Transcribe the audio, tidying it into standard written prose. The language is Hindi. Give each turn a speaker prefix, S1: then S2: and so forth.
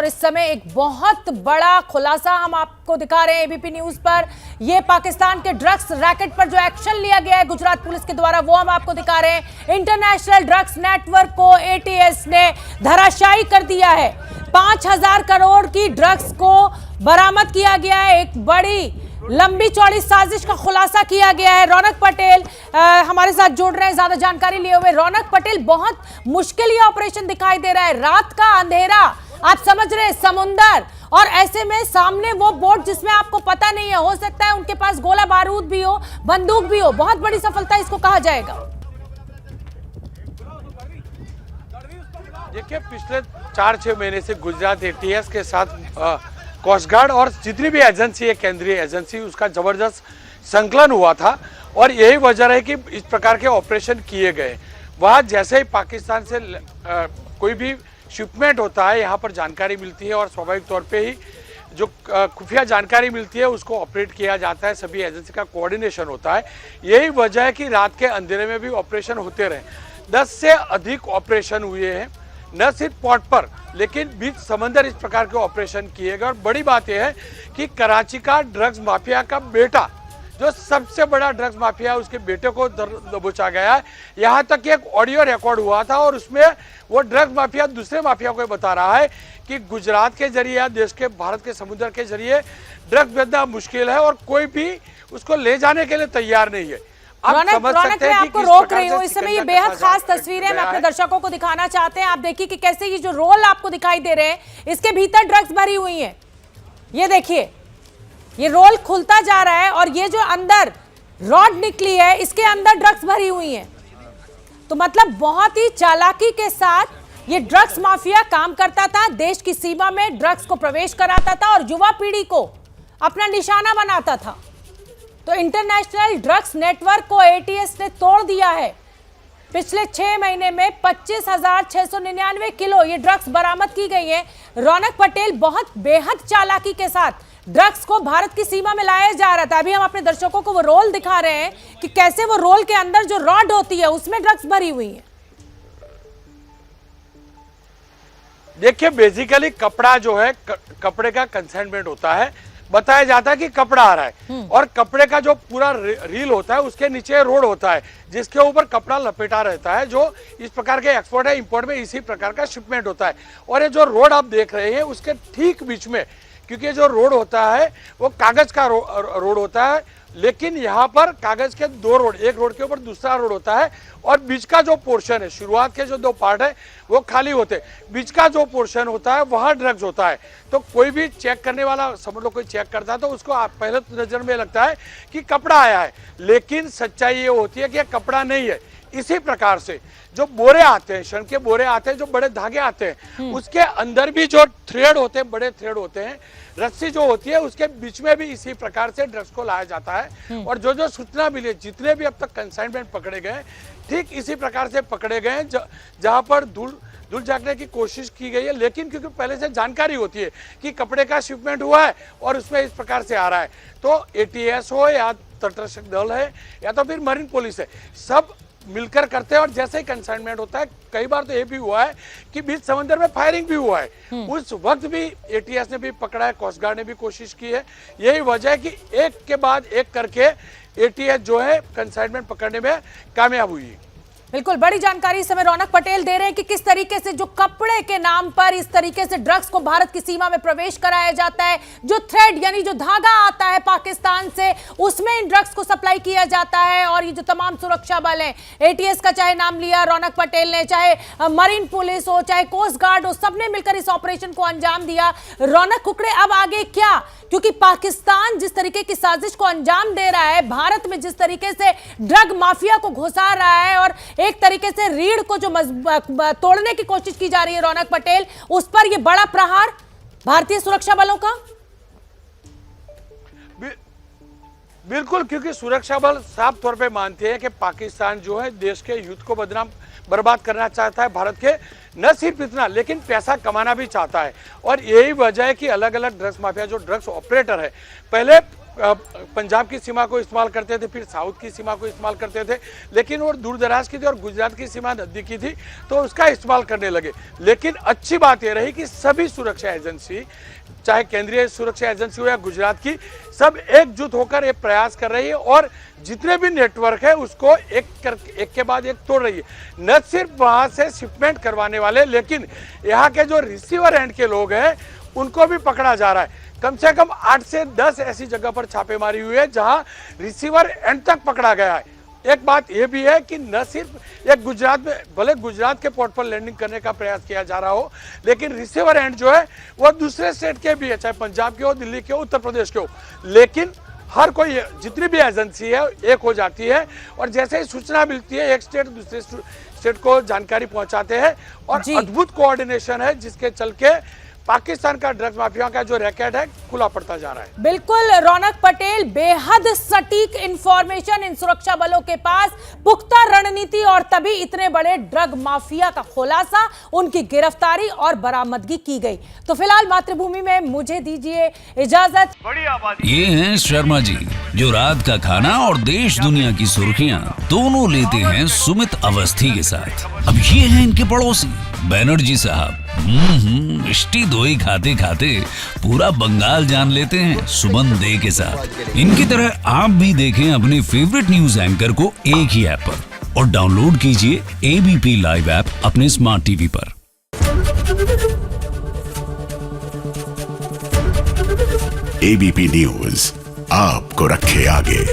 S1: इस समय एक बहुत बड़ा खुलासा हम आपको दिखा रहे हैं एबीपी न्यूज पर। ये पाकिस्तान के ड्रग्स रैकेट पर जो एक्शन लिया गया है गुजरात पुलिस के द्वारा, वो हम आपको दिखा रहे हैं। इंटरनेशनल ड्रग्स नेटवर्क को एटीएस ने धराशायी कर दिया है। 5000 करोड़ की ड्रग्स को बरामद किया गया है। एक बड़ी लंबी चौड़ी साजिश का खुलासा किया गया है। रौनक पटेल हमारे साथ जुड़ रहे हैं ज्यादा जानकारी लिए हुए। रौनक पटेल, बहुत मुश्किल ये ऑपरेशन दिखाई दे रहा है। रात का अंधेरा, आप समझ रहे हैं, समुंदर, और ऐसे में सामने वो बोट जिसमें आपको पता नहीं है, हो सकता है उनके पास गोला बारूद भी हो, बंदूक भी हो। बहुत बड़ी सफलता इसको कहा जाएगा।
S2: देखिए, पिछले 4-6 महीने से गुजरात एटीएस के साथ कोस्ट गार्ड और जितनी भी एजेंसी है, केंद्रीय एजेंसी, उसका जबरदस्त संकलन हुआ था और यही वजह है कि इस प्रकार के ऑपरेशन किए गए। वहाँ जैसे ही पाकिस्तान से कोई भी शिपमेंट होता है, यहाँ पर जानकारी मिलती है और स्वाभाविक तौर पे ही जो खुफिया जानकारी मिलती है उसको ऑपरेट किया जाता है। सभी एजेंसी का कोऑर्डिनेशन होता है। यही वजह है कि रात के अंधेरे में भी ऑपरेशन होते रहे। 10 से अधिक ऑपरेशन हुए हैं, न सिर्फ पोर्ट पर लेकिन बीच समंदर इस प्रकार के ऑपरेशन किए गए। और बड़ी बात यह है कि कराची का ड्रग्स माफिया का बेटा, जो सबसे बड़ा ड्रग्स माफिया है, उसके बेटे को दबोचा गया है। यहाँ तक कि एक ऑडियो रिकॉर्ड हुआ था और उसमें वो ड्रग्स माफिया दूसरे माफिया को बता रहा है कि गुजरात के जरिए या देश के भारत के समुद्र के जरिए ड्रग्स भेजना मुश्किल है और कोई भी उसको ले जाने के लिए तैयार नहीं है।
S1: रौनक, मैं आपको रोक रही हूँ। इस समय ये बेहद खास तस्वीरें मैं अपने दर्शकों को दिखाना चाहते हैं। आप देखिए कि कैसे ये जो रोल आपको दिखाई दे रहे हैं, इसके भीतर ड्रग्स भरी हुई हैं। ये देखिए, ये रोल खुलता जा रहा है और ये जो अंदर रॉड निकली है, इसके अंदर ड्रग्स भरी हुई हैं। तो मतलब बहुत ही चालाकी के साथ ये ड्रग्स माफिया काम करता था। देश की सीमा में ड्रग्स को प्रवेश कराता था और युवा पीढ़ी को अपना निशाना बनाता था। तो इंटरनेशनल ड्रग्स नेटवर्क को एटीएस ने तोड़ दिया है। पिछले 6 महीने में 25,699 किलो ये ड्रग्स बरामद की गई है। रौनक पटेल, बहुत बेहद चालाकी के साथ ड्रग्स को भारत की सीमा में लाया जा रहा था। अभी हम अपने दर्शकों को वो रोल दिखा रहे हैं कि कैसे वो रोल के अंदर जो रॉड होती है उसमें ड्रग्स भरी हुई है।
S2: देखिए, बेसिकली कपड़ा जो है, कपड़े का कंसाइनमेंट होता है। बताया जाता है कि कपड़ा आ रहा है और कपड़े का जो पूरा रील होता है उसके नीचे रोड होता है जिसके ऊपर कपड़ा लपेटा रहता है। जो इस प्रकार के एक्सपोर्ट है, इंपोर्ट में इसी प्रकार का शिपमेंट होता है। और ये जो रोड आप देख रहे हैं उसके ठीक बीच में, क्योंकि जो रोड होता है वो कागज का रोड होता है, लेकिन यहाँ पर कागज के 2 रोड, एक रोड के ऊपर दूसरा रोड होता है और बीच का जो पोर्शन है, शुरुआत के जो 2 पार्ट है वो खाली होते हैं। बीच का जो पोर्शन होता है वहाँ ड्रग्स होता है। तो कोई भी चेक करने वाला, समझ लो कोई चेक करता है तो उसको पहले नजर में लगता है कि कपड़ा आया है, लेकिन सच्चाई ये होती है कि यह कपड़ा नहीं है। इसी प्रकार से जो बोरे आते हैं, शण के बोरे आते हैं, जो बड़े धागे आते हैं, उसके अंदर भी जो थ्रेड होते हैं, बड़े थ्रेड होते हैं, रस्सी जो होती है उसके बीच में भी इसी प्रकार से ड्रग्स को लाया जाता है। और जो जो सूचना मिली, जितने भी अब तक कंसाइनमेंट पकड़े गए, ठीक इसी प्रकार से पकड़े गए जहां पर धूल झांकने की कोशिश की गई है। लेकिन क्योंकि पहले से जानकारी होती है कि कपड़े का शिपमेंट हुआ है और उसमें इस प्रकार से आ रहा है, तो एटीएस हो या तटरक्षक दल है या तो फिर मरीन पुलिस है, सब मिलकर करते हैं। और जैसे ही कंसाइनमेंट होता है, कई बार तो ये भी हुआ है कि बीच समंदर में फायरिंग भी हुआ है। उस वक्त भी एटीएस ने भी पकड़ा है, कोस्ट गार्ड ने भी कोशिश की है। यही वजह है कि एक के बाद एक करके एटीएस जो है कंसाइनमेंट पकड़ने में कामयाब हुई है।
S1: बिल्कुल, बड़ी जानकारी इस समय रौनक पटेल दे रहे हैं कि किस तरीके से जो कपड़े के नाम पर इस तरीके से ड्रग्स को भारत की सीमा में प्रवेश कराया जाता है। जो थ्रेड यानी जो धागा आता है पाकिस्तान से, उसमें इन ड्रग्स को सप्लाई किया जाता है। और ये जो तमाम सुरक्षा बल है, एटीएस का चाहे नाम लिया रौनक पटेल ने, चाहे मरीन पुलिस हो, चाहे कोस्ट गार्ड हो, सबने मिलकर इस ऑपरेशन को अंजाम दिया। रौनक कुकड़े, अब आगे क्या? क्योंकि पाकिस्तान जिस तरीके की साजिश को अंजाम दे रहा है, भारत में जिस तरीके से ड्रग माफिया को घुसा रहा है और एक तरीके से रीढ़ को जो तोड़ने की कोशिश की जा रही है रौनक पटेल, उस पर यह बड़ा प्रहार भारतीय सुरक्षा बलों का।
S2: बिल्कुल, क्योंकि सुरक्षा बल साफ तौर पे मानते हैं कि पाकिस्तान जो है देश के युद्ध को बर्बाद करना चाहता है, भारत के न सिर्फ इतना लेकिन पैसा कमाना भी चाहता है। और यही वजह है कि अलग अलग ड्रग्स माफिया, जो ड्रग्स ऑपरेटर है, पहले पंजाब की सीमा को इस्तेमाल करते थे, फिर साउथ की सीमा को इस्तेमाल करते थे, लेकिन वो दूर दराज की थी और गुजरात की सीमा नज़दीकी थी तो उसका इस्तेमाल करने लगे। लेकिन अच्छी बात यह रही कि सभी सुरक्षा एजेंसी, चाहे केंद्रीय सुरक्षा एजेंसी हो या गुजरात की, सब एकजुट होकर ये प्रयास कर रही है और जितने भी नेटवर्क है उसको एक के बाद एक तोड़ रही है। न सिर्फ वहां से शिपमेंट करवाने वाले, लेकिन यहाँ के जो रिसीवर एंड के लोग हैं उनको भी पकड़ा जा रहा है। कम से कम 8 से 10 ऐसी जगह पर छापेमारी हुई है जहां रिसीवर एंड तक पकड़ा गया है। एक बात यह भी है कि न सिर्फ एक गुजरात में, भले गुजरात के पोर्ट पर लैंडिंग करने का प्रयास किया जा रहा हो, लेकिन रिसीवर एंड जो है वो दूसरे स्टेट के भी है, चाहे पंजाब के हो, दिल्ली के हो, उत्तर प्रदेश के हो। लेकिन हर कोई, जितनी भी एजेंसी है एक हो जाती है और जैसे ही सूचना मिलती है एक स्टेट दूसरे स्टेट को जानकारी पहुंचाते हैं और अद्भुत कोऑर्डिनेशन है जिसके चल के पाकिस्तान का ड्रग्स माफिया का जो रैकेट है खुला पड़ता जा रहा है।
S1: बिल्कुल रौनक पटेल, बेहद सटीक इंफॉर्मेशन इन सुरक्षा बलों के पास, पुख्ता रणनीति और तभी इतने बड़े ड्रग माफिया का खुलासा, उनकी गिरफ्तारी और बरामदगी की गई। तो फिलहाल मातृभूमि में मुझे दीजिए इजाजत।
S3: ये हैं शर्मा जी, जो रात का खाना और देश दुनिया की सुर्खियां दोनों लेते हैं सुमित अवस्थी के साथ। अब ये हैं इनके पड़ोसी बनर्जी साहब। मिष्टी दोई खाते खाते पूरा बंगाल जान लेते हैं सुमन दे के साथ। इनकी तरह आप भी देखें अपने फेवरेट न्यूज एंकर को एक ही ऐप पर और डाउनलोड कीजिए एबीपी लाइव ऐप अपने स्मार्ट टीवी पर।
S4: एबीपी न्यूज आपको रखे आगे।